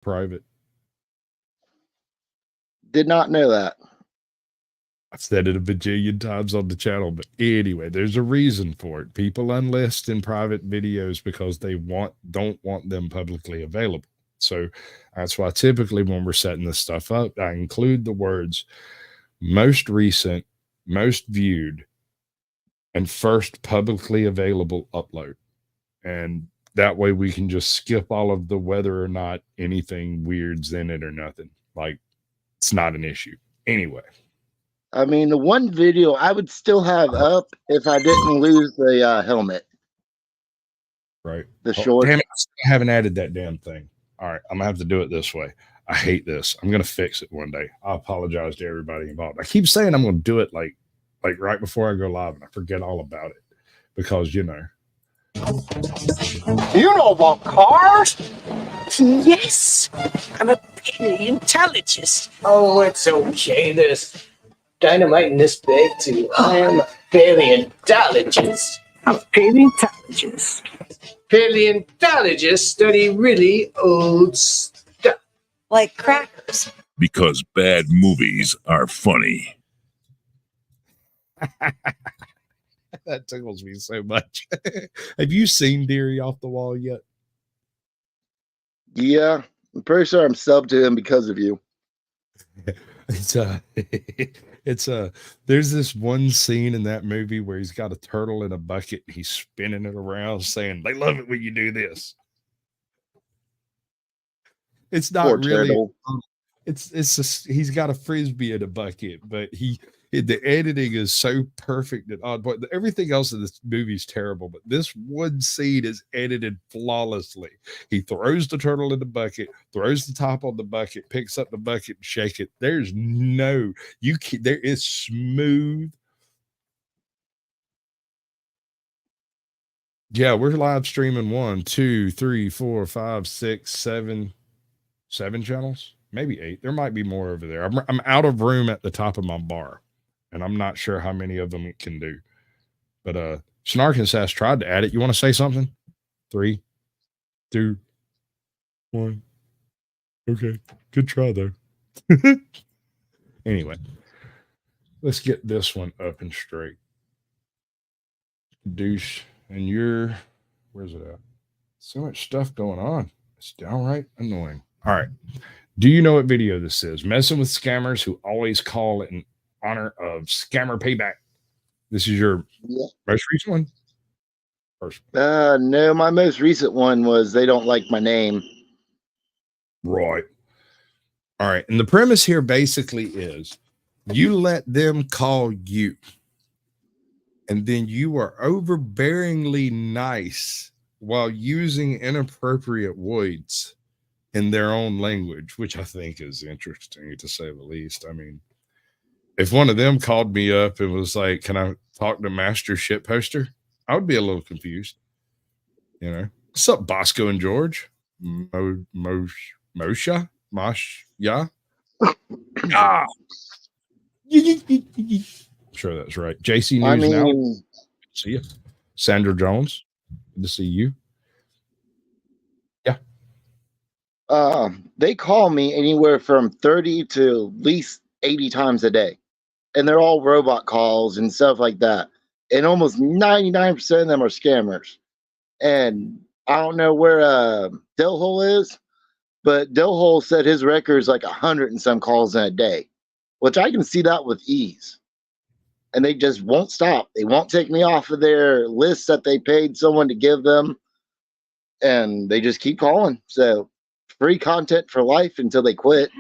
private? Did not know that. I've said it a bajillion times on the channel, but anyway, there's a reason for it. People unlist in private videos because they don't want them publicly available. So that's why typically when we're setting this stuff up, I include the words most recent, most viewed, and first publicly available upload. And that way we can just skip all of the whether or not anything weird's in it or nothing. Like, it's not an issue. Anyway. I mean, the one video I would still have up if I didn't lose the helmet. Right. The short. Damn it, I haven't added that damn thing. All right, I'm going to have to do it this way. I hate this. I'm going to fix it one day. I apologize to everybody involved. I keep saying I'm going to do it like right before I go live, and I forget all about it because, you know. You know about cars? Yes. I'm a paleontologist. Oh, it's okay. There's dynamite in this bag, too. I am a paleontologist. A paleontologist. Paleontologists study really old stuff. Like crackers. Because bad movies are funny. That tickles me so much. Have you seen Deary Off the Wall yet? Yeah, I'm pretty sure I'm subbed to him because of you. There's this one scene in that movie where he's got a turtle in a bucket and he's spinning it around saying, they love it when you do this. It's not really, turtle. He's got a Frisbee in a bucket, but the editing is so perfect and odd. But everything else in this movie is terrible, but this one scene is edited flawlessly. He throws the turtle in the bucket, throws the top on the bucket, picks up the bucket and shake it. There is smooth. Yeah, we're live streaming 1, 2, 3, 4, 5, 6, 7 channels, maybe 8. There might be more over there. I'm out of room at the top of my bar, and I'm not sure how many of them it can do. But Snarkinsass tried to add it. You want to say something? 3, 2, 1. Okay, good try though. Anyway, let's get this one up and straight. Douche, and where's it at? So much stuff going on. It's downright annoying. All right. Do you know what video this is? Messing with scammers who always call it in honor of scammer payback. This is your most recent one? First one. No, my most recent one was they don't like my name. Right. All right. And the premise here basically is you let them call you, and then you are overbearingly nice while using inappropriate words in their own language, which I think is interesting to say the least. I mean, if one of them called me up and was like, can I talk to Master Shitposter? I would be a little confused. You know, what's up, Bosco and George? Mosha? Mosh? Yeah? Ah! Sure, that's right. JC News Now. See you. Sandra Jones. Good to see you. They call me anywhere from 30 to at least 80 times a day. And they're all robot calls and stuff like that. And almost 99% of them are scammers. And I don't know where Delhole is, but Delhole said his record is like 100 and some calls in a day, which I can see that with ease. And they just won't stop. They won't take me off of their list that they paid someone to give them. And they just keep calling. So free content for life until they quit.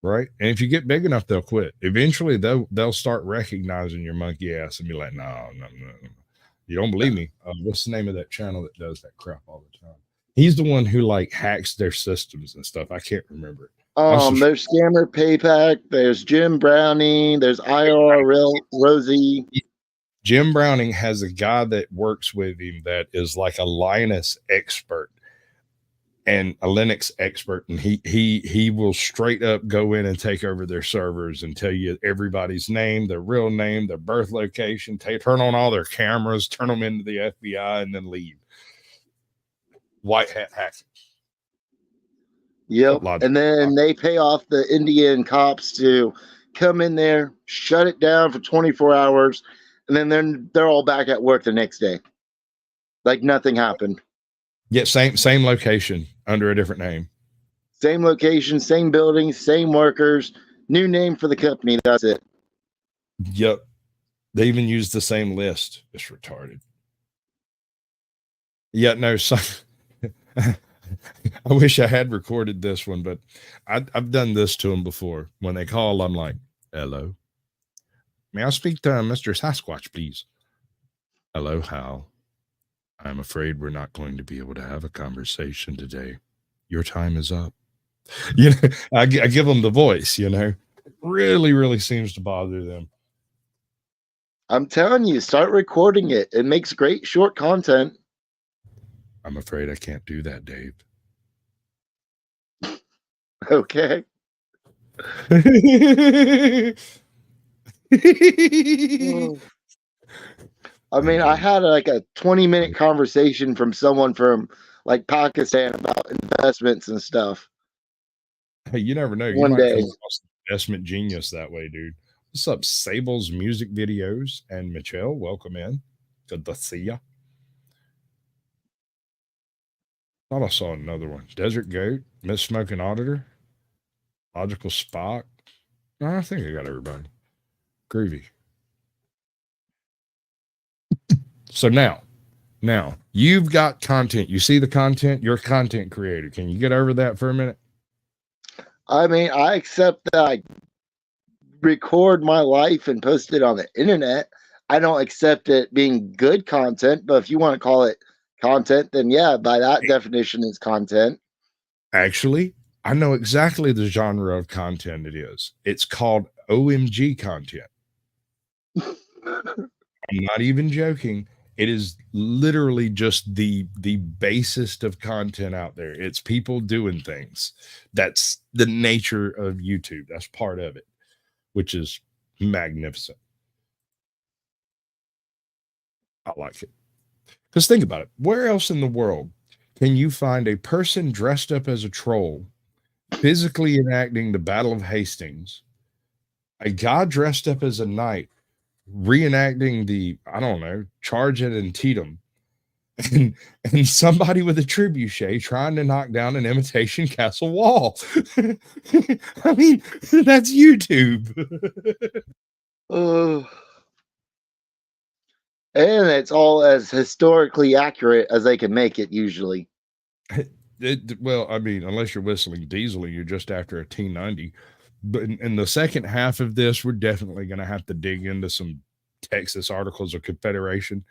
Right. And if you get big enough, they'll quit. Eventually, they'll start recognizing your monkey ass and be like, no. You don't believe me? What's the name of that channel that does that crap all the time? He's the one who like hacks their systems and stuff. I can't remember it. There's Scammer Payback. There's Jim Browning. There's IRL Rosie. Jim Browning has a guy that works with him that is like a Linus expert and a Linux expert, and he will straight up go in and take over their servers and tell you everybody's name, their real name, their birth location, turn on all their cameras, turn them into the FBI, and then leave. White hat hacking. Yep. Logic. And then they pay off the Indian cops to come in there, shut it down for 24 hours, and then they're all back at work the next day. Like nothing happened. Yeah, same location under a different name. Same location, same building, same workers, new name for the company. That's it. Yep. They even use the same list. It's retarded. Yeah, no, I wish I had recorded this one, but I've done this to them before. When they call, I'm like, hello. May I speak to Mr. Sasquatch, please? Hello, Hal. I'm afraid we're not going to be able to have a conversation today. Your time is up. You know, I give them the voice, you know. It really, really seems to bother them. I'm telling you, start recording it. It makes great short content. I'm afraid I can't do that, Dave. Okay. I mean, I had like a 20-minute conversation from someone from like Pakistan about investments and stuff. Hey, you never know. You One might day. come across an investment genius that way, dude. What's up, Sable's Music Videos and Michelle? Welcome in. Good to see ya. Thought I saw another one. Desert Goat, Miss Smoking Auditor, Logical Spock. No, I think I got everybody. Groovy. So now you've got content. You see the content. You're a content creator. Can you get over that for a minute? I mean, I accept that I record my life and post it on the internet. I don't accept it being good content, but if you want to call it content, then yeah, by that definition, it's content. Actually, I know exactly the genre of content it is. It's called OMG content. I'm not even joking. It is literally just the basest of content out there. It's people doing things. That's the nature of YouTube. That's part of it, which is magnificent. I like it. Because think about it. Where else in the world can you find a person dressed up as a troll, physically enacting the Battle of Hastings, a guy dressed up as a knight, reenacting the, I don't know, charge at Antietam, and somebody with a trebuchet trying to knock down an imitation castle wall? I mean, that's YouTube. And it's all as historically accurate as they can make it usually. Well, I mean, unless you're whistling Diesel and you're just after a T90. But in the second half of this, we're definitely going to have to dig into some Texas Articles of Confederation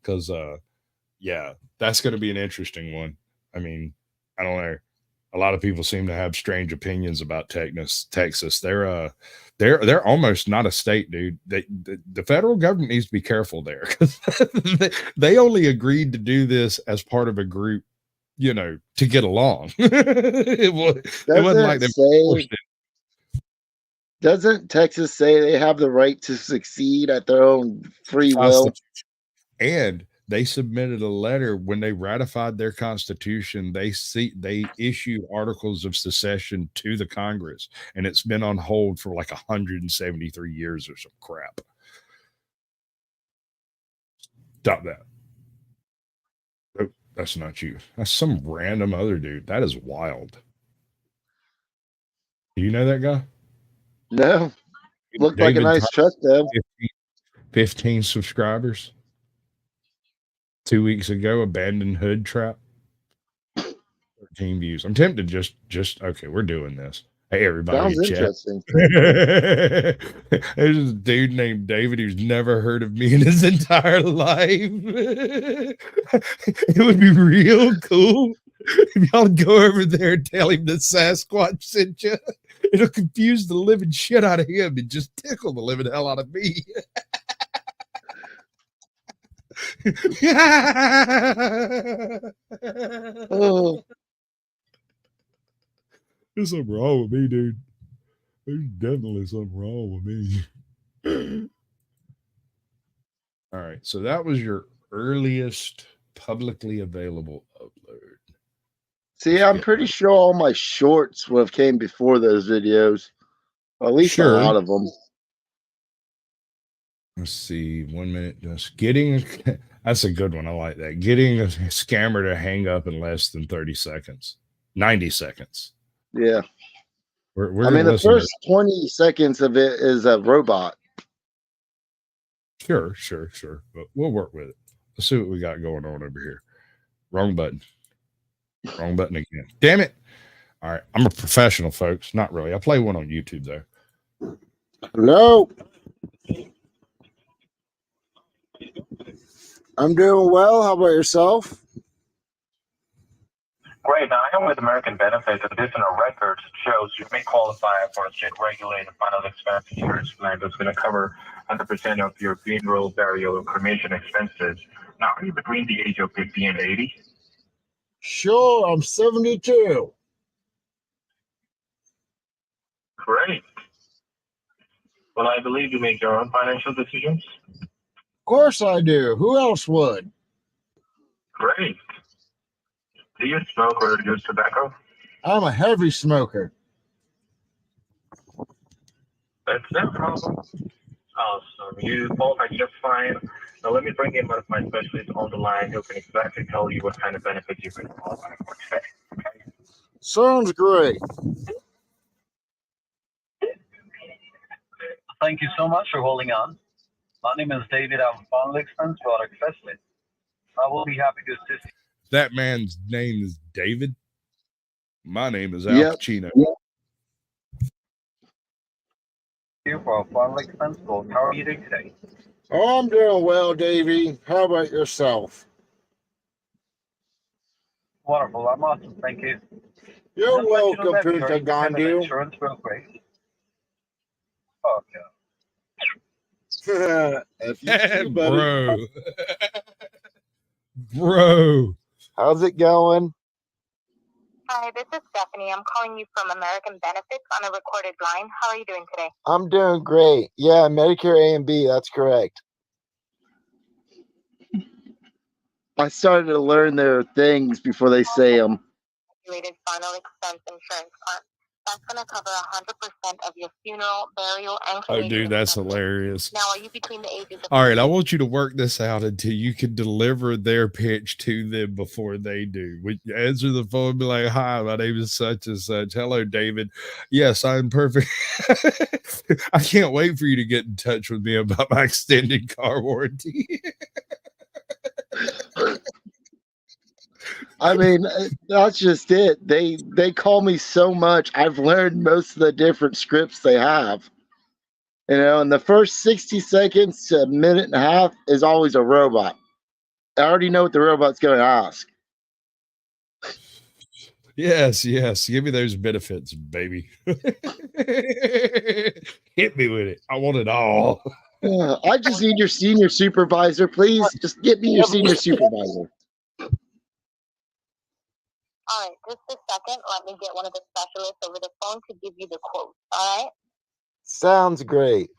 because, yeah, that's going to be an interesting one. I mean, I don't know. A lot of people seem to have strange opinions about Texas. They're almost not a state, dude. The federal government needs to be careful there because they only agreed to do this as part of a group, you know, to get along. it wasn't like they forced it. Doesn't Texas say they have the right to succeed at their own free will? And they submitted a letter when they ratified their constitution. They issued articles of secession to the Congress, and it's been on hold for like 173 years or some crap. Stop that. Oh, that's not you. That's some random other dude. That is wild. Do you know that guy? No. Looked like a nice truck, though. 15 subscribers. 2 weeks ago, abandoned hood trap. 13 views. I'm tempted just okay, we're doing this. Hey, everybody. Sounds interesting. There's this dude named David who's never heard of me in his entire life. It would be real cool if y'all go over there and tell him that Sasquatch sent you. It'll confuse the living shit out of him and just tickle the living hell out of me. Oh. There's something wrong with me, dude. There's definitely something wrong with me. All right, so that was your earliest publicly available upload. See, I'm pretty sure all my shorts would have came before those videos. Or at least Sure. a lot of them. Let's see. 1 minute. Just getting. That's a good one. I like that. Getting a scammer to hang up in less than 30 seconds. 90 seconds. Yeah. We're I mean, the listening. first 20 seconds of it is a robot. Sure. But we'll work with it. Let's see what we got going on over here. Wrong button. Wrong button again. Damn it. All right. I'm a professional, folks. Not really. I play one on YouTube, though. Hello. I'm doing well. How about yourself? Great. Now, I am with American Benefits. Additional records shows you may qualify for a state-regulated final expense insurance plan that's going to cover 100% of your funeral, burial, and cremation expenses. Now, are you between the age of 50 and 80? Sure, I'm 72. Great. Well, I believe you make your own financial decisions. Of course I do. Who else would? Great. Do you smoke or use tobacco? I'm a heavy smoker. That's no problem. Awesome. You qualify just fine. Now, let me bring in one of my specialists on the line who can exactly tell you what kind of benefits you can qualify for today. Okay? Sounds great. Thank you so much for holding on. My name is David. I'm Final Expense Product Specialist. I will be happy to assist you. That man's name is David. My name is Al Yep. Pacino. For a final expense quote. How are you doing today? Oh, I'm doing well, Davey. How about yourself? Wonderful. I'm awesome. Thank you. You're Just let you know welcome, that we are Punta independent Gandu. insurance brokerage. Okay. If you do, buddy. Bro. How's it going? Hi, this is Stephanie. I'm calling you from American Benefits on a recorded line. How are you doing today? I'm doing great. Yeah, Medicare A and B, that's correct. I started to learn their things before they say them. Regulated final expense insurance plan. That's going to cover 100% of your funeral, burial, and Oh, cremation dude, that's expenses. hilarious. Now, are you between the ages of... All right, I want you to work this out until you can deliver their pitch to them before they do. We answer the phone and be like, hi, my name is such and such. Hello, David. Yes, I'm perfect. I can't wait for you to get in touch with me about my extended car warranty. I mean, that's just it. They call me so much. I've learned most of the different scripts they have. You know, and the first 60 seconds to a minute and a half is always a robot. I already know what the robot's going to ask. Yes. Give me those benefits, baby. Hit me with it. I want it all. I just need your senior supervisor, please. Just get me your senior supervisor. All right, just a second. Let me get one of the specialists over the phone to give you the quote. All right? Sounds great.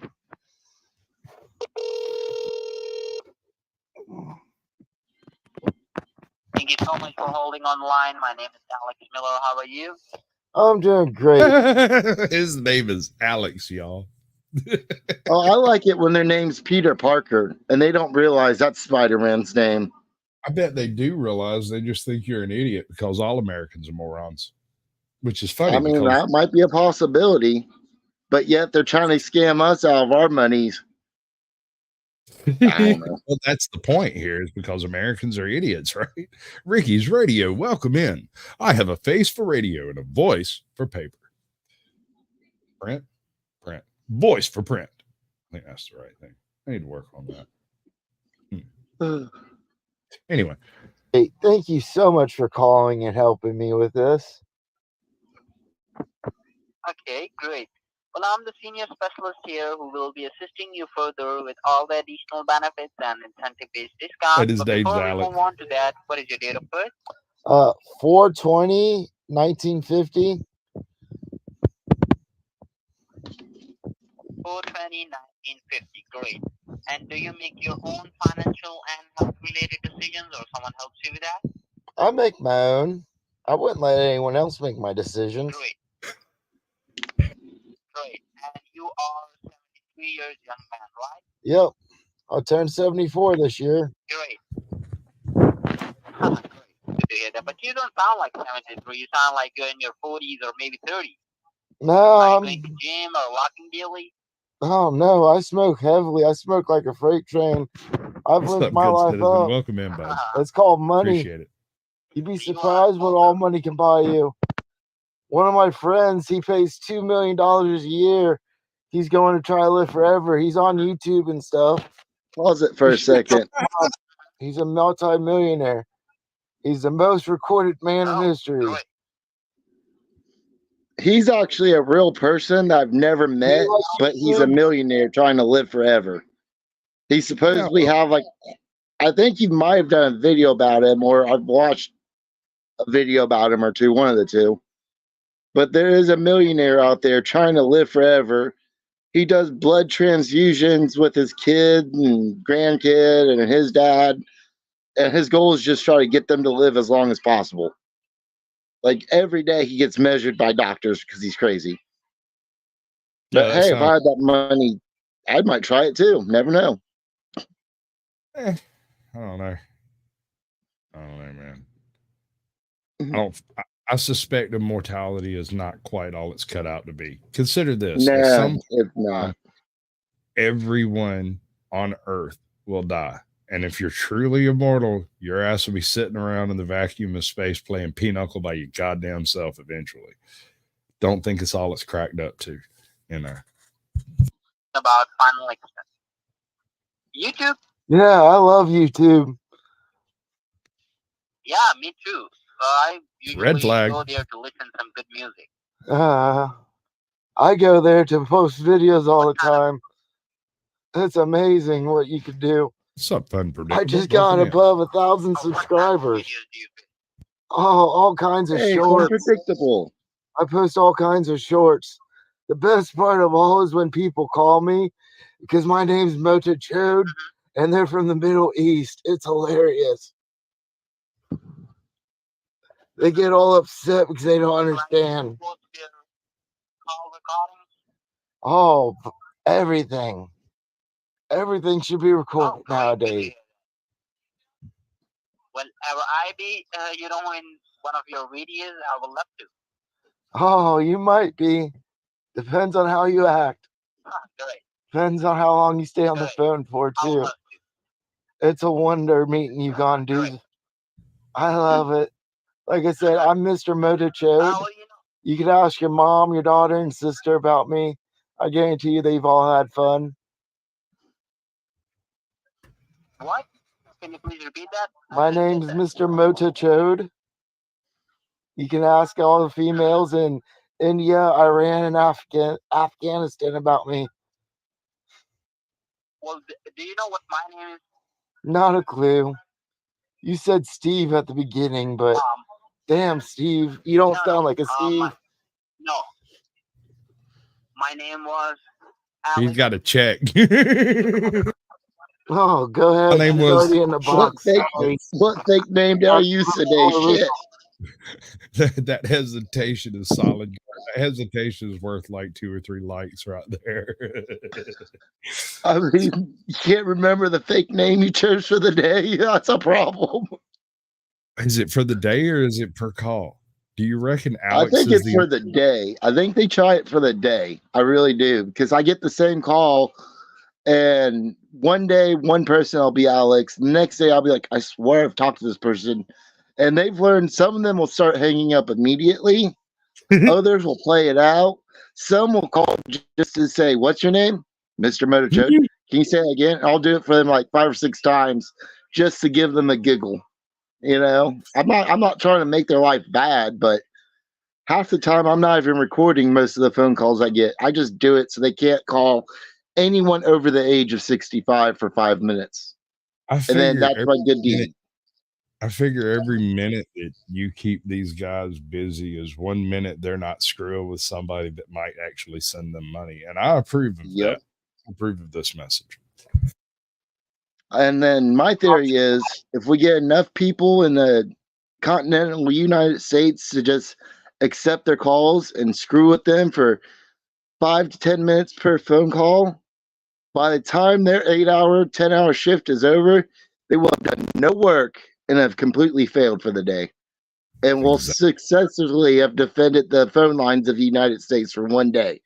Thank you so much for holding on the line. My name is Alex Miller. How are you? I'm doing great. His name is Alex, y'all. Oh, I like it when their name's Peter Parker and they don't realize that's Spider-Man's name. I bet they do realize they just think you're an idiot because all Americans are morons, which is funny. I mean, that might be a possibility, but yet they're trying to scam us out of our monies. I don't know. Well, that's the point here, is because Americans are idiots, right? Ricky's Radio, welcome in. I have a face for radio and a voice for paper. Print, voice for print. I think that's the right thing. I need to work on that. Anyway. Hey, thank you so much for calling and helping me with this. Okay, great. Well, I'm the senior specialist here who will be assisting you further with all the additional benefits and incentive-based discounts. And his But name's before we Alex. move on to that, what is your date of birth? 4/20, 1950. 4/20/1950. Great. And do you make your own financial and health-related decisions, or someone helps you with that? I make my own. I wouldn't let anyone else make my decisions. Great. Great. And you are 73 years young man, right? Yep. I'll turn 74 this year. Great. Great. Good to hear that. But you don't sound like 73. You sound like you're in your 40s or maybe 30s. No, Are you I'm... going to gym or walking daily? Oh, no, I smoke heavily. I smoke like a freight train. I've What's lived up, my good life citizen? up. Welcome in, bud. It's called money. Appreciate it. You'd be surprised what all money can buy you. One of my friends, he pays $2 million a year. He's going to try to live forever. He's on YouTube and stuff. Pause it for a second. He's a multi-millionaire. He's the most recorded man in history. Great. He's actually a real person that I've never met, but he's a millionaire trying to live forever. He supposedly have like, I think you might have done a video about him, or I've watched a video about him or two, one of the two. But there is a millionaire out there trying to live forever. He does blood transfusions with his kid and grandkid and his dad. And his goal is just try to get them to live as long as possible. Like every day he gets measured by doctors because he's crazy. But hey, if I had that money, I might try it too. Never know. I don't know. I don't know, man. I suspect immortality is not quite all it's cut out to be. Consider this. No, it's not. Everyone on Earth will die. And if you're truly immortal, your ass will be sitting around in the vacuum of space playing pinochle by your goddamn self eventually. Don't think it's all it's cracked up to, you know. About final expense. YouTube? Yeah, I love YouTube. Yeah, me too. I usually go there to listen to some good music. I go there to post videos all the time. It's amazing what you can do. What's up, fun I just got above 1,000 subscribers. Oh, all kinds of shorts. Unpredictable. I post all kinds of shorts. The best part of all is when people call me because my name's Mota Chode and they're from the Middle East. It's hilarious. They get all upset because they don't understand. Oh, everything. Everything should be recorded nowadays. Whenever I be, in one of your videos, I would love to. Oh, you might be. Depends on how you act. Great. Depends on how long you stay on the phone for, too. It's a wonder meeting you, Gonduz. I love it. Like I said, I'm Mr. Mota Chode. You could ask your mom, your daughter, and sister about me. I guarantee you they've all had fun. What? Can you please repeat that? My name's Mr. Mota Chode. You can ask all the females in India, Iran, and Afghanistan about me. Well, do you know what my name is? Not a clue. You said Steve at the beginning, but damn, Steve, you don't sound like a Steve. No. My name was Alex. He's got to check. Oh, go ahead. My name was in the box. What fake name did I use today? Shit. That hesitation is solid. That hesitation is worth like 2 or 3 likes right there. I mean, you can't remember the fake name you chose for the day. That's a problem. Is it for the day or is it per call? Do you reckon Alex I think it's for the day. I think they try it for the day. I really do. Because I get the same call and one day, one person I'll be Alex. The next day I'll be like, I swear I've talked to this person. And they've learned some of them will start hanging up immediately. Others will play it out. Some will call just to say, what's your name? Mr. Mota Chode. Can you say it again? I'll do it for them like 5 or 6 times just to give them a giggle. You know, I'm not trying to make their life bad, but half the time I'm not even recording most of the phone calls I get. I just do it so they can't call anyone over the age of 65 for 5 minutes. And then that's my good deed. I figure every minute that you keep these guys busy is 1 minute they're not screwing with somebody that might actually send them money. And I approve of that. I approve of this message. And then my theory is if we get enough people in the continental United States to just accept their calls and screw with them for 5 to 10 minutes per phone call, by the time their 8-hour, 10-hour shift is over, they will have done no work and have completely failed for the day, and will successfully have defended the phone lines of the United States for one day.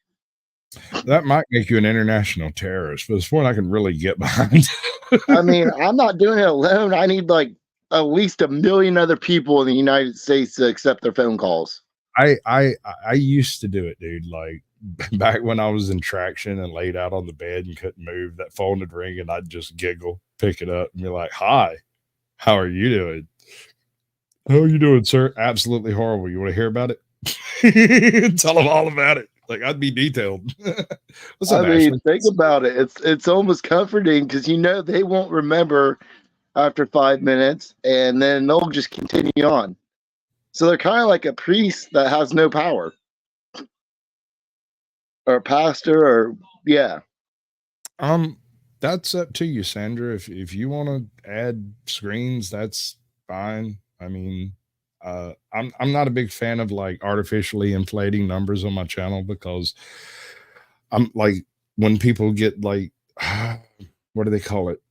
That might make you an international terrorist, but it's one I can really get behind. I mean, I'm not doing it alone. I need like at least 1 million other people in the United States to accept their phone calls. I used to do it, dude. Like back when I was in traction and laid out on the bed and couldn't move, that phone would ring and I'd just giggle, pick it up, and be like, "Hi, how are you doing? How are you doing, sir? Absolutely horrible. You want to hear about it? Tell them all about it. Like I'd be detailed." What's up, I mean, Ashley? think about it. It's almost comforting because you know they won't remember after 5 minutes, and then they'll just continue on. So they're kind of like a priest that has no power, or a pastor, or yeah. That's up to you, Sandra. If you want to add screens, that's fine. I mean, I'm not a big fan of like artificially inflating numbers on my channel because I'm like when people get like what do they call it?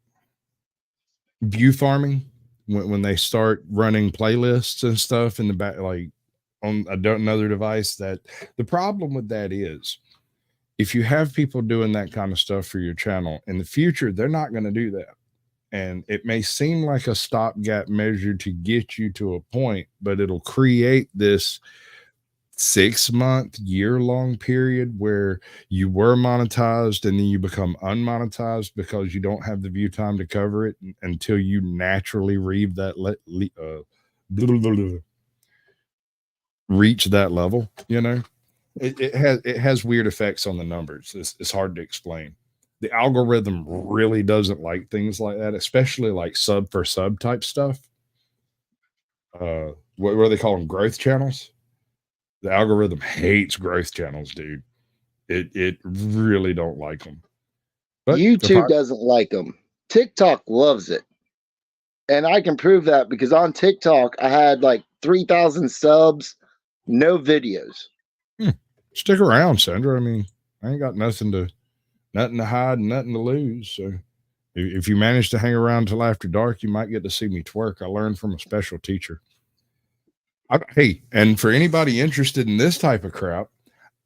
View farming, when they start running playlists and stuff in the back, like on another device. That the problem with that is if you have people doing that kind of stuff for your channel in the future, they're not going to do that. And it may seem like a stopgap measure to get you to a point, but it'll create this 6-month, year-long period where you were monetized and then you become unmonetized because you don't have the view time to cover it until you naturally reach that reach that level. You know, it has weird effects on the numbers. It's hard to explain. The algorithm really doesn't like things like that, especially like sub for sub type stuff. What do they call them? Growth channels. The algorithm hates growth channels, dude. It really don't like them. But YouTube doesn't like them. TikTok loves it. And I can prove that because on TikTok, I had like 3,000 subs, no videos. Stick around, Sandra. I mean, I ain't got nothing to hide and nothing to lose. So if you manage to hang around till after dark, you might get to see me twerk. I learned from a special teacher. Hey, and for anybody interested in this type of crap,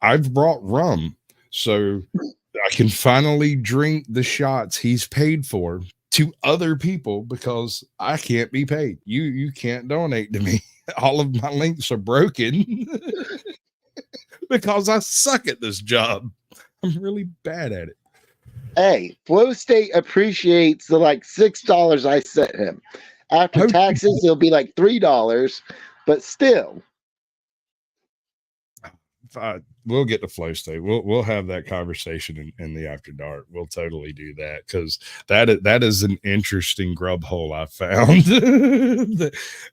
I've brought rum, so I can finally drink the shots he's paid for to other people because I can't be paid. You can't donate to me. All of my links are broken because I suck at this job. I'm really bad at it. Hey, Flow State appreciates the like $6 I sent him. After taxes, it'll be like $3. But still, we'll get to Flow State. We'll have that conversation in the after dark. We'll totally do that because that is an interesting grub hole I found.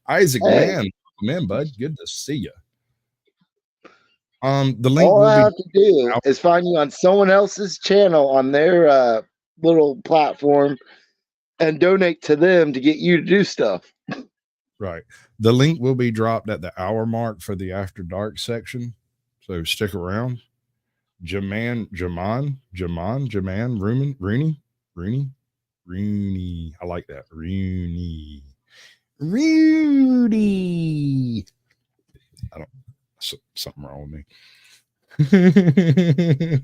Isaac, hey, man, bud, good to see you. The link all will I be have to do is find you on someone else's channel on their little platform and donate to them to get you to do stuff. Right. The link will be dropped at the hour mark for the after dark section. So stick around. Rooney. I like that. Rooney. I don't, something wrong with me.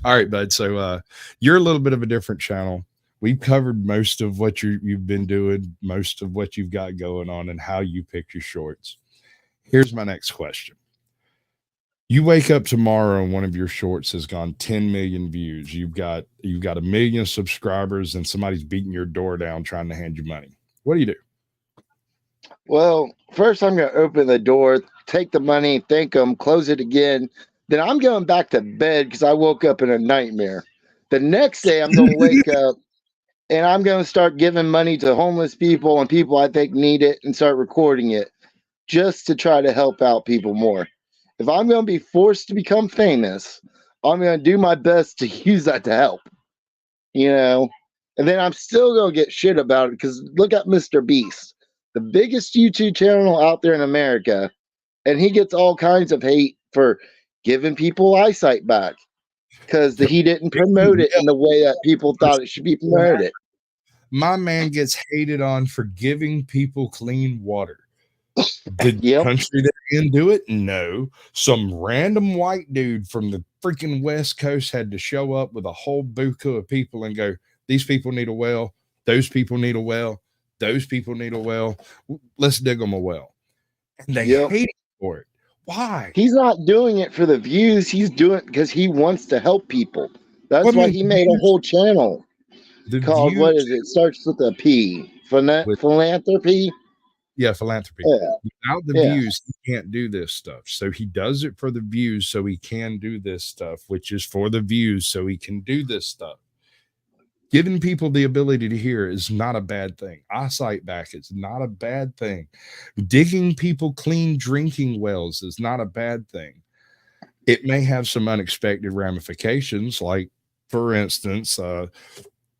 All right, bud. So you're a little bit of a different channel. We've covered most of what you've been doing, most of what you've got going on, and how you pick your shorts. Here's my next question. You wake up tomorrow and one of your shorts has gone 10 million views. You've got 1 million subscribers and somebody's beating your door down trying to hand you money. What do you do? Well, first I'm going to open the door, take the money, thank them, close it again. Then I'm going back to bed because I woke up in a nightmare. The next day I'm going to wake up and I'm going to start giving money to homeless people and people I think need it and start recording it just to try to help out people more. If I'm going to be forced to become famous, I'm going to do my best to use that to help, you know, and then I'm still going to get shit about it because look at Mr. Beast. the biggest YouTube channel out there in America, and he gets all kinds of hate for giving people eyesight back because he didn't promote it in the way that people thought it should be promoted. My man gets hated on for giving people clean water. Did the country they're in do it? No. Some random white dude from the freaking West Coast had to show up with a whole buku of people and go, these people need a well. Those people need a well. Those people need a well. Let's dig them a well. And they hate him for it. Why? He's not doing it for the views. He's doing it because he wants to help people. That's why he made a whole channel called, what is it? Starts with a P. Philanthropy? Yeah, philanthropy. Yeah. Without the views, he can't do this stuff. So he does it for the views so he can do this stuff, which is for the views so he can do this stuff. Giving people the ability to hear is not a bad thing. Eyesight back is not a bad thing. Digging people clean drinking wells is not a bad thing. It may have some unexpected ramifications, like, for instance,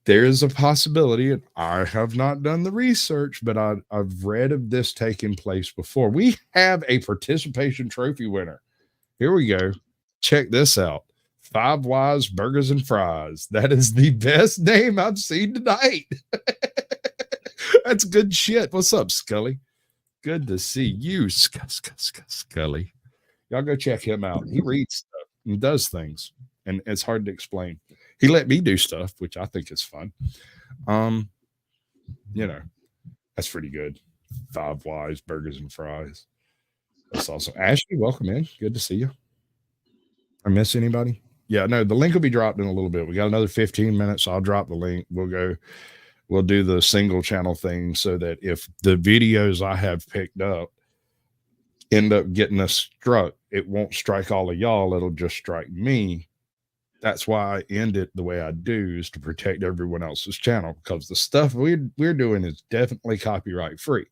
there is a possibility, and I have not done the research, but I've read of this taking place before. We have a participation trophy winner. Here we go. Check this out. 5 Wise Burgers and Fries. That is the best name I've seen tonight. That's good shit. What's up, Scully? Good to see you, Scully. Y'all go check him out. He reads stuff and does things, and it's hard to explain. He let me do stuff, which I think is fun. You know, that's pretty good. 5 Wise Burgers and Fries. That's awesome. Ashley, welcome in. Good to see you. I miss anybody? Yeah, no, the link will be dropped in a little bit. We got another 15 minutes. I'll drop the link. We'll do the single channel thing so that if the videos I have picked up end up getting us struck, it won't strike all of y'all. It'll just strike me. That's why I end it the way I do, is to protect everyone else's channel, because the stuff we're doing is definitely copyright free.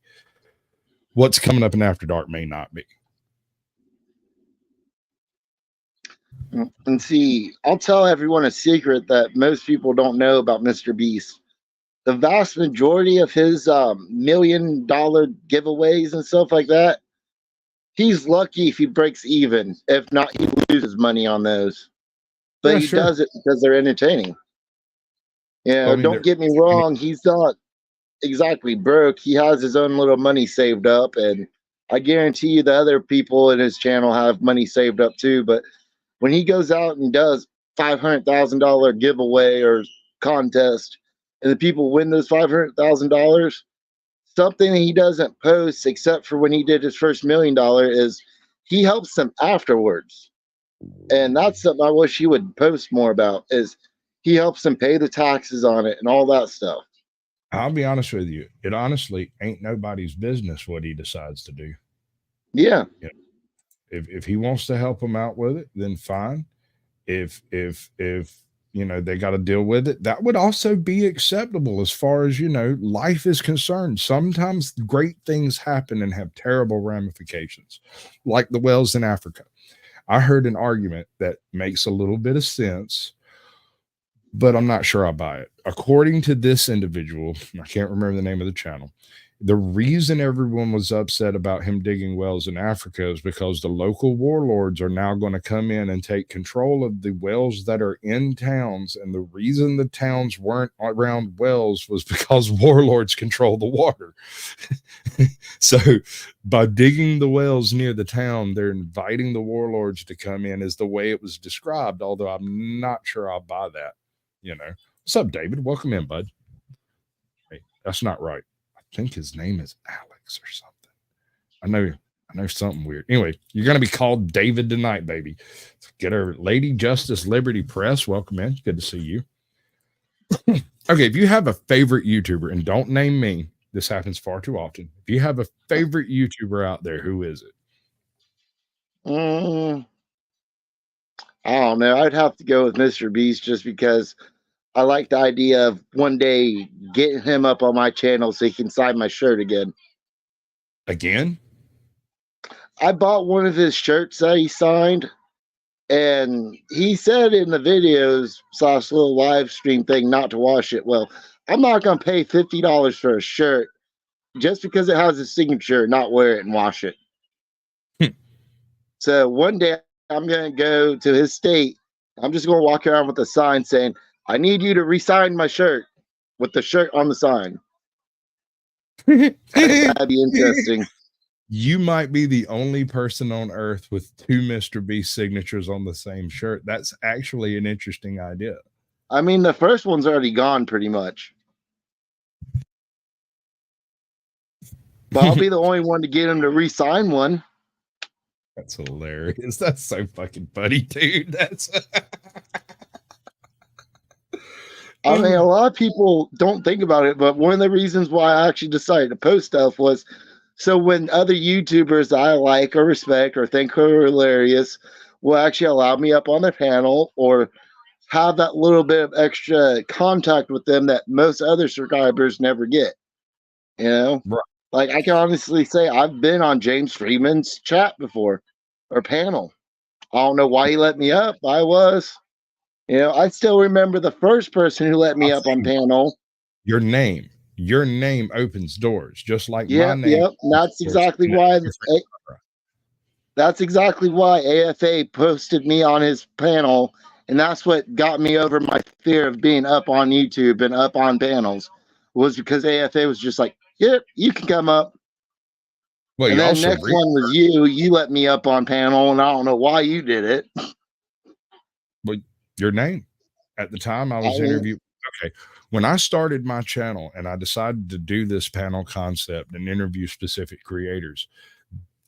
What's coming up in After Dark may not be. And see, I'll tell everyone a secret that most people don't know about Mr. Beast. The vast majority of his $1 million giveaways and stuff like that, he's lucky if he breaks even. If not, he loses money on those. But he does it because they're entertaining. Yeah, well, don't get me wrong. He's not exactly broke. He has his own little money saved up, and I guarantee you the other people in his channel have money saved up too. But when he goes out and does $500,000 giveaway or contest, and the people win those $500,000, something he doesn't post, except for when he did his first $1 million, is he helps them afterwards. And that's something I wish he would post more about, is he helps them pay the taxes on it and all that stuff. I'll be honest with you. It honestly ain't nobody's business what he decides to do. Yeah. You know, if he wants to help them out with it, then fine. If you know, they got to deal with it, that would also be acceptable as far as, you know, life is concerned. Sometimes great things happen and have terrible ramifications, like the wells in Africa. I heard an argument that makes a little bit of sense, but I'm not sure I buy it. According to this individual, I can't remember the name of the channel, the reason everyone was upset about him digging wells in Africa is because the local warlords are now going to come in and take control of the wells that are in towns. And the reason the towns weren't around wells was because warlords control the water. So by digging the wells near the town, they're inviting the warlords to come in, is the way it was described, although I'm not sure I'll buy that. You know, what's up, David? Welcome in, bud. Hey, that's not right. I think his name is Alex or something. I know something weird. Anyway, you're going to be called David tonight, baby. Get her. Lady Justice Liberty Press, welcome in. Good to see you. Okay, if you have a favorite YouTuber, and don't name me, this happens far too often. If you have a favorite YouTuber out there, who is it? I don't know. I'd have to go with Mr. Beast, just because I like the idea of one day getting him up on my channel so he can sign my shirt again. Again? I bought one of his shirts that he signed, and he said in the videos / little live stream thing not to wash it. Well, I'm not going to pay $50 for a shirt just because it has a signature, not wear it and wash it. So one day I'm going to go to his state. I'm just going to walk around with a sign saying, I need you to re-sign my shirt with the shirt on the sign. That'd be interesting. You might be the only person on earth with 2 Mr. Beast signatures on the same shirt. That's actually an interesting idea. I mean, the first one's already gone pretty much. But I'll be the only one to get him to re-sign one. That's hilarious. That's so fucking funny, dude. That's I mean, a lot of people don't think about it, but one of the reasons why I actually decided to post stuff was so when other YouTubers I like or respect or think are hilarious will actually allow me up on their panel or have that little bit of extra contact with them that most other subscribers never get. You know? Right. Like, I can honestly say I've been on James Freeman's chat before or panel. I don't know why he let me up. I was. You know, I still remember the first person who let me up on panel. Your name opens doors, just like my name. Yep. That's exactly why. That's exactly why AFA posted me on his panel, and that's what got me over my fear of being up on YouTube and up on panels. Was because AFA was just like, "Yep, you can come up." Well, and then the next one was you. You let me up on panel, and I don't know why you did it. Well, your name at the time I was interviewed. Okay. When I started my channel and I decided to do this panel concept and interview specific creators,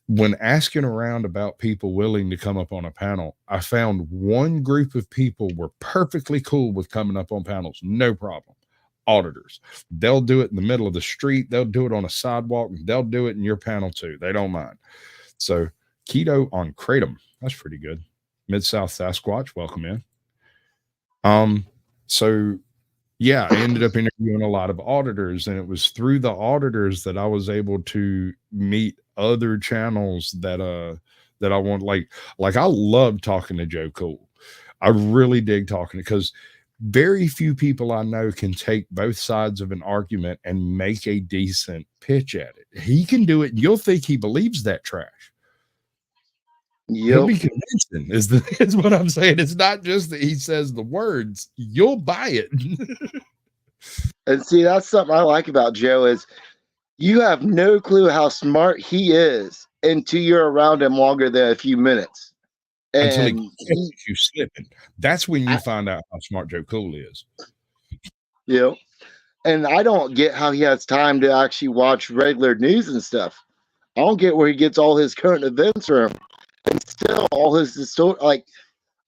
when asking around about people willing to come up on a panel, I found one group of people were perfectly cool with coming up on panels. No problem. Auditors. They'll do it in the middle of the street. They'll do it on a sidewalk. They'll do it in your panel too. They don't mind. So Keto on Kratom. That's pretty good. Mid-South Sasquatch. Welcome in. So yeah, I ended up interviewing a lot of auditors, and it was through the auditors that I was able to meet other channels that I want. Like I love talking to Joe Cool. I really dig talking because very few people I know can take both sides of an argument and make a decent pitch at it. He can do it. And you'll think he believes that trash. He'll be convincing is what I'm saying. It's not just that he says the words, you'll buy it. And see, that's something I like about Joe is you have no clue how smart he is until you're around him longer than a few minutes. Until he catches you slipping. That's when you find out how smart Joe Cool is. Yeah. And I don't get how he has time to actually watch regular news and stuff. I don't get where he gets all his current events from. And still all his story, like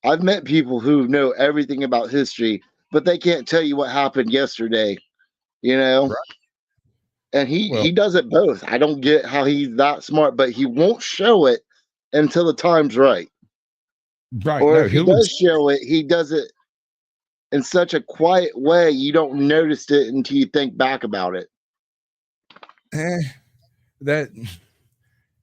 I've met people who know everything about history, but they can't tell you what happened yesterday, you know? Right. And he does it both. I don't get how he's that smart, but he won't show it until the time's right. Right. Or if he does show it, he does it in such a quiet way you don't notice it until you think back about it. That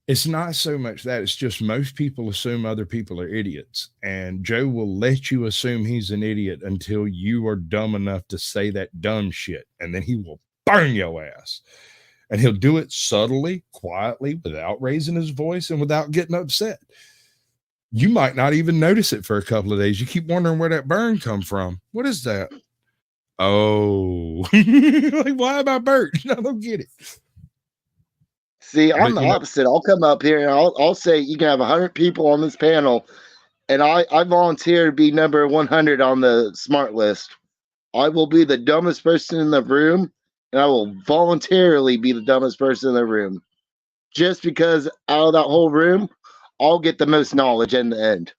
it's not so much that, it's just most people assume other people are idiots, and Joe will let you assume he's an idiot until you are dumb enough to say that dumb shit, and then he will burn your ass. And he'll do it subtly, quietly, without raising his voice and without getting upset. You might not even notice it for a couple of days. You keep wondering where that burn come from. What is that? Oh, like, why am I burnt? I don't get it. See, I'm the opposite. I'll come up here and I'll say you can have 100 people on this panel, and I volunteer to be number 100 on the smart list. I will be the dumbest person in the room, and I will voluntarily be the dumbest person in the room. Just because out of that whole room, I'll get the most knowledge in the end.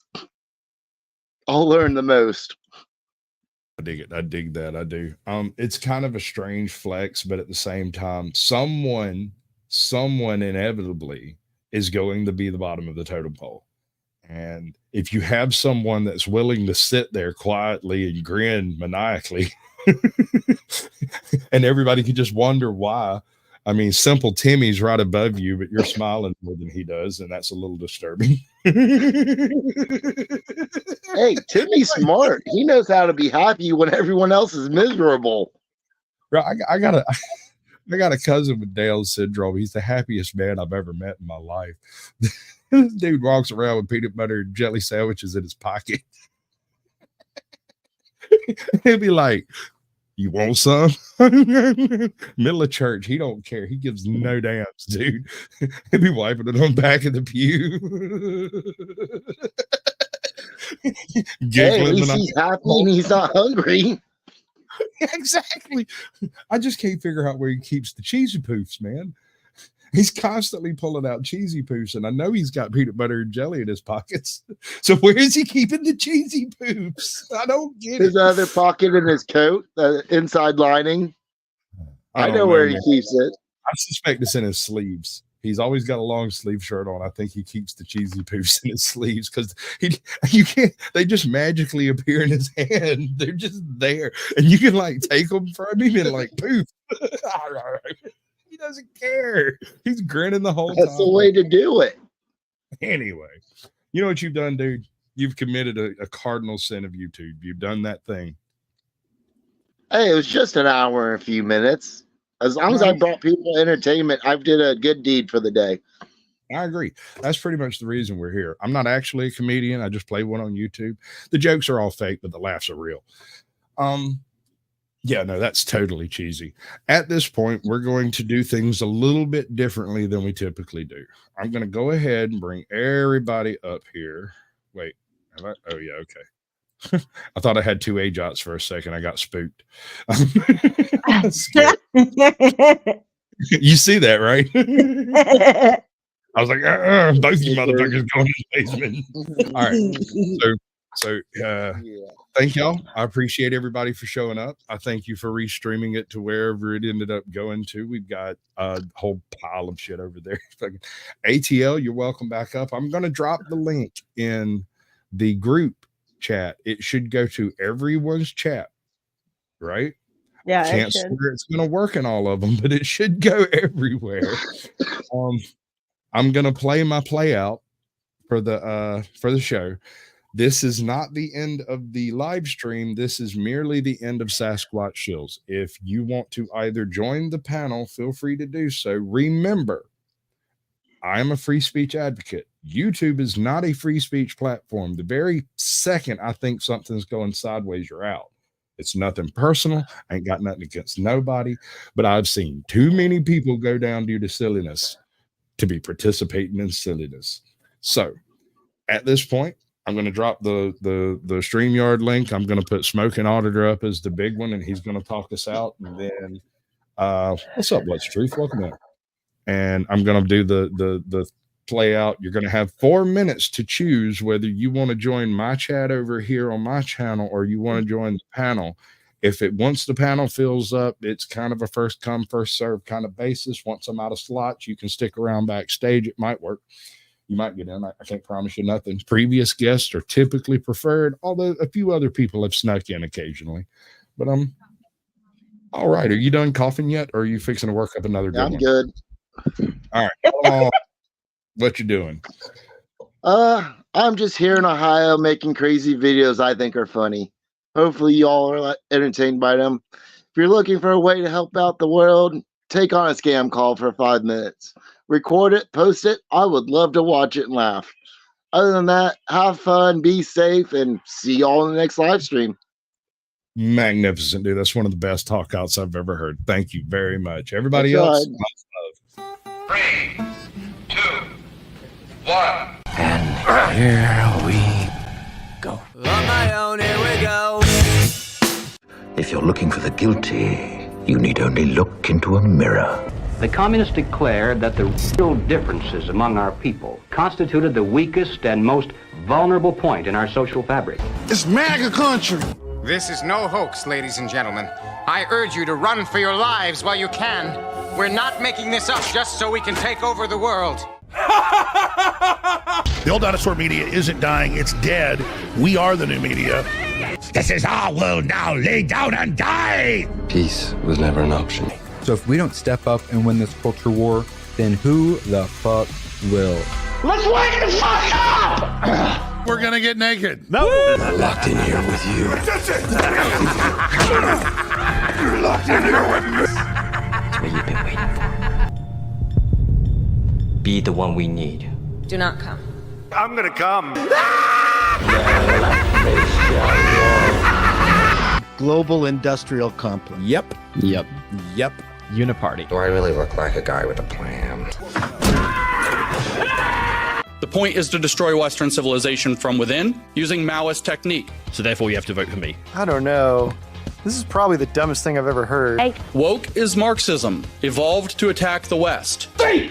I'll learn the most. I dig it. I dig that. I do. It's kind of a strange flex, but at the same time, someone inevitably is going to be the bottom of the totem pole. And if you have someone that's willing to sit there quietly and grin maniacally, and everybody could just wonder why. I mean, Simple Timmy's right above you, but you're smiling more than he does, and that's a little disturbing. Hey, Timmy's smart. He knows how to be happy when everyone else is miserable. Right, I gotta. I got a cousin with Down syndrome. He's the happiest man I've ever met in my life. This dude walks around with peanut butter and jelly sandwiches in his pocket. He'll be like, "You want some?" Middle of church, he don't care. He gives no damns, dude. He'll be wiping it on back of the pew. Hey, at least he's happy and he's not hungry. Exactly. I just can't figure out where he keeps the cheesy poofs, man. He's constantly pulling out cheesy poofs, and I know he's got peanut butter and jelly in his pockets. So where is he keeping the cheesy poofs? I don't get His it. other pocket in his coat, the inside lining. I know where he keeps it. I suspect it's in his sleeves. He's always got a long sleeve shirt on. I think he keeps the cheesy poofs in his sleeves because you can't. They just magically appear in his hand. They're just there, and you can like take them from him and like poof. He doesn't care. He's grinning the whole time. That's the way to do it. Anyway, you know what you've done, dude? You've committed a cardinal sin of YouTube. You've done that thing. Hey, it was just an hour and a few minutes. As long as I brought people entertainment, I did a good deed for the day. I agree. That's pretty much the reason we're here. I'm not actually a comedian. I just play one on YouTube. The jokes are all fake, but the laughs are real. Yeah, no, that's totally cheesy. At this point, we're going to do things a little bit differently than we typically do. I'm going to go ahead and bring everybody up here. Wait, oh yeah, okay. I thought I had two AJOTs for a second. I got spooked. You see that, right? I was like, both you motherfuckers going to the basement. All right. So thank y'all. I appreciate everybody for showing up. I thank you for restreaming it to wherever it ended up going to. We've got a whole pile of shit over there. ATL, you're welcome back up. I'm going to drop the link in the group chat. It should go to everyone's chat, right? Yeah, Can't see where it's going to work in all of them, but it should go everywhere. I'm going to play my play out for the show. This is not the end of the live stream. This is merely the end of Sasquatch Shills. If you want to either join the panel, feel free to do so. Remember, I am a free speech advocate. YouTube is not a free speech platform. The very second I think something's going sideways, you're out. It's nothing personal. I ain't got nothing against nobody, but I've seen too many people go down due to silliness to be participating in silliness. So at this point, I'm going to drop the StreamYard link. I'm going to put Smoking Auditor up as the big one, and he's going to talk us out. And then, what's up, What's Truth? Welcome in. And I'm going to do the play out. You're going to have 4 minutes to choose whether you want to join my chat over here on my channel or you want to join the panel. Once the panel fills up, it's kind of a first come, first serve kind of basis. Once I'm out of slots, you can stick around backstage. It might work. You might get in. I can't promise you nothing. Previous guests are typically preferred, although a few other people have snuck in occasionally. But all right. Are you done coughing yet, or are you fixing to work up another good I'm one? good. All right. What you doing? I'm just here in Ohio making crazy videos I think are funny. Hopefully you all are entertained by them. If you're looking for a way to help out the world, take on a scam call for 5 minutes. Record it, post it. I would love to watch it and laugh. Other than that, have fun, be safe, and see y'all in the next live stream. Magnificent, dude. That's one of the best talk outs I've ever heard. Thank you very much. Everybody That's else. right. 3, 2, 1. And here we go. On my own, here we go. If you're looking for the guilty, you need only look into a mirror. The communists declared that the real differences among our people constituted the weakest and most vulnerable point in our social fabric. It's MAGA country. This is no hoax, ladies and gentlemen. I urge you to run for your lives while you can. We're not making this up just so we can take over the world. The old dinosaur media isn't dying, it's dead. We are the new media. This is our world now. Lay down and die. Peace was never an option. So if we don't step up and win this culture war, then who the fuck will? Let's wake the fuck up! We're gonna get naked. No. I'm locked in here with you. You're locked in here with me. what you've been waiting for. Be the one we need. Do not come. I'm gonna come. Global industrial complex. Yep. Yep. Yep. Uniparty. Do I really look like a guy with a plan? The point is to destroy Western civilization from within using Maoist technique. So therefore you have to vote for me. I don't know. This is probably the dumbest thing I've ever heard. Hey. Woke is Marxism, evolved to attack the West. Hey!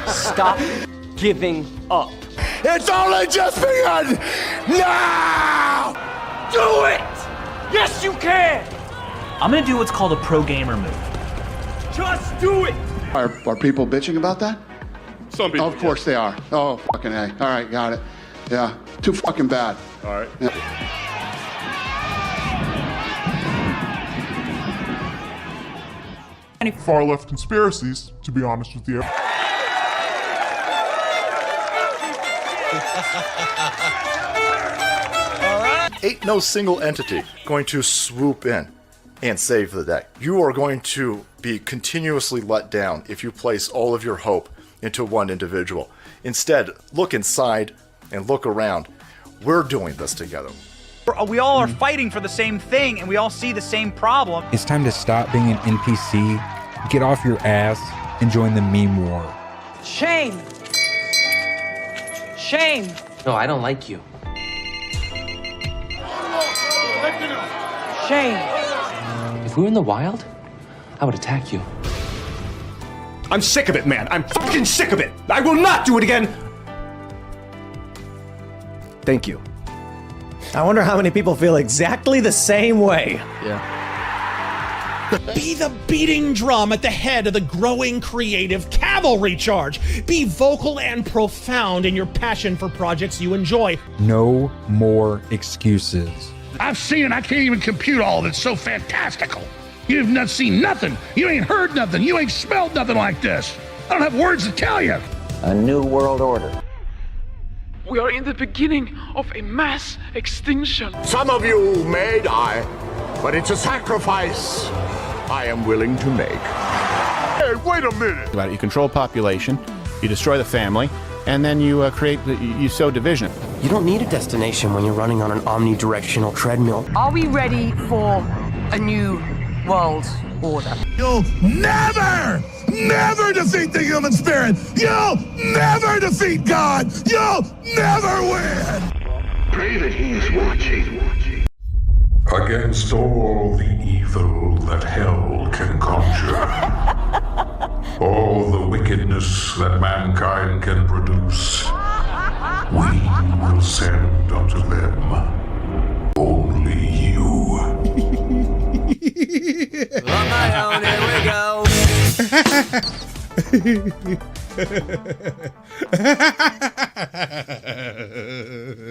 Stop giving up. It's only just begun! Now! Do it! Yes, you can! I'm gonna do what's called a pro gamer move. Just do it! Are people bitching about that? Some people. Of course they are. Oh, fucking A. All right, got it. Yeah, too fucking bad. All right. Yeah. Far left conspiracies, to be honest with you. Ain't no single entity going to swoop in and save the day. You are going to be continuously let down if you place all of your hope into one individual. Instead, look inside and look around. We're doing this together. We all are fighting for the same thing, and we all see the same problem. It's time to stop being an NPC, get off your ass, and join the meme war. Shame. Shame. No, I don't like you. Shame. If we were in the wild, I would attack you. I'm sick of it, man. I'm fucking sick of it. I will not do it again. Thank you. I wonder how many people feel exactly the same way. Yeah. Be the beating drum at the head of the growing creative cavalry charge. Be vocal and profound in your passion for projects you enjoy. No more excuses. I've seen it. I can't even compute all of it. It's so fantastical. You've not seen nothing. You ain't heard nothing. You ain't smelled nothing like this. I don't have words to tell you. A new world order. We are in the beginning of a mass extinction. Some of you may die, but it's a sacrifice I am willing to make. Hey, wait a minute. About it. You control population, you destroy the family, and then you you sow division. You don't need a destination when you're running on an omnidirectional treadmill. Are we ready for a new world order? You'll never defeat the human spirit. You'll never defeat God. You'll never win. Pray that he is watching. Against all the evil that hell can conjure, all the wickedness that mankind can produce, we will send unto them only you. On my own, here we go.